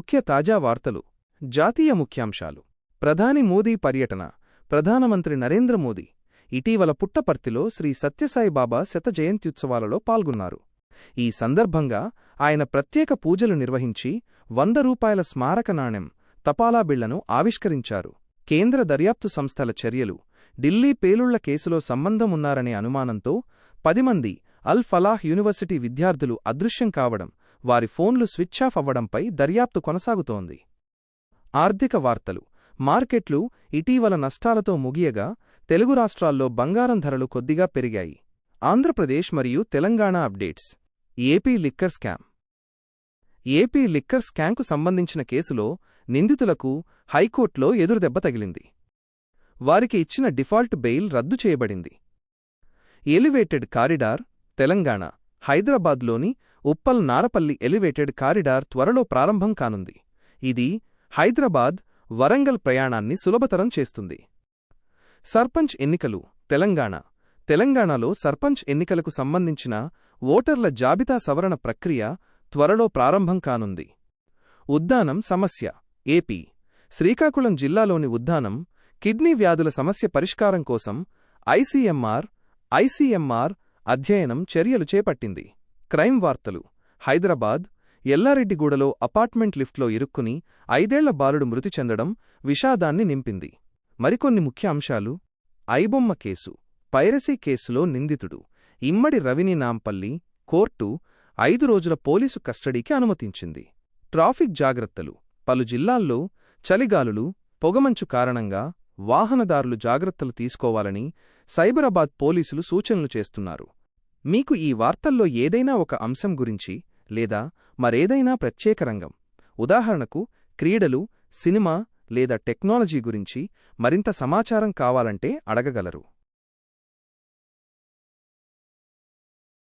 ముఖ్య తాజా వార్తలు. జాతీయ ముఖ్యాంశాలు. ప్రధాని మోదీ పర్యటన. ప్రధానమంత్రి నరేంద్ర మోదీ ఇటీవల పుట్టపర్తిలో శ్రీ సత్యసాయిబాబా శత జయంత్యుత్సవాలలో పాల్గొన్నారు. ఈ సందర్భంగా ఆయన ప్రత్యేక పూజలు నిర్వహించి 100 రూపాయల స్మారక నాణెం, తపాలా బిళ్లను ఆవిష్కరించారు. కేంద్ర దర్యాప్తు సంస్థల చర్యలు. ఢిల్లీ పేలుళ్ల కేసులో సంబంధం ఉన్నారనే అనుమానంతో 10 మంది అల్ ఫలాహ్ యూనివర్సిటీ విద్యార్థులు అదృశ్యం కావడం, వారి ఫోన్లు స్విచ్చాఫ్ అవ్వడంపై దర్యాప్తు కొనసాగుతోంది. ఆర్థిక వార్తలు. మార్కెట్లు ఇటీవల నష్టాలతో ముగియగా తెలుగు రాష్ట్రాల్లో బంగారం ధరలు కొద్దిగా పెరిగాయి. ఆంధ్రప్రదేశ్ మరియు Telangana updates. AP liquor scam. AP liquor స్కాంకు సంబంధించిన కేసులో నిందితులకు హైకోర్టులో ఎదురుదెబ్బ తగిలింది. వారికి ఇచ్చిన డిఫాల్ట్ బెయిల్ రద్దు చేయబడింది. Elevated corridor. తెలంగాణ హైదరాబాద్లోని ఉప్పల్ నారపల్లి ఎలివేటెడ్ కారిడార్ త్వరలో ప్రారంభం కానుంది. ఇది హైదరాబాద్, వరంగల్ ప్రయాణాన్ని సులభతరం చేస్తుంది. సర్పంచ్ ఎన్నికలు. తెలంగాణలో సర్పంచ్ ఎన్నికలకు సంబంధించిన ఓటర్ల జాబితా సవరణ ప్రక్రియ త్వరలో ప్రారంభం కానుంది. ఉద్దానం సమస్య. ఏపీ శ్రీకాకుళం జిల్లాలోని ఉద్దానం కిడ్నీ వ్యాధుల సమస్య పరిష్కారం కోసం ఐసీఎంఆర్ అధ్యయనం చర్యలు చేపట్టింది. క్రైమ్ వార్తలు. హైదరాబాద్ ఎల్లారెడ్డిగూడలో అపార్ట్మెంట్ లిఫ్ట్లో ఇరుక్కుని 5 ఏళ్ల బాలుడు మృతి చెందడం విషాదాన్ని నింపింది. మరికొన్ని ముఖ్య అంశాలు. ఐబొమ్మ కేసు. పైరసీ కేసులో నిందితుడు ఇమ్మడి రవిని నాంపల్లి కోర్టు 5 రోజుల పోలీసు కస్టడీకి అనుమతించింది. ట్రాఫిక్ జాగ్రత్తలు. పలు జిల్లాల్లో చలిగాలులు, పొగమంచు కారణంగా వాహనదారులు జాగ్రత్తలు తీసుకోవాలని సైబరాబాద్ పోలీసులు సూచనలు చేస్తున్నారు. మీకు ఈ వార్తల్లో ఏదైనా ఒక అంశం గురించి లేదా మరేదైనా ప్రత్యేక రంగం, ఉదాహరణకు క్రీడలు, సినిమా లేదా టెక్నాలజీ గురించి మరింత సమాచారం కావాలంటే అడగగలరు.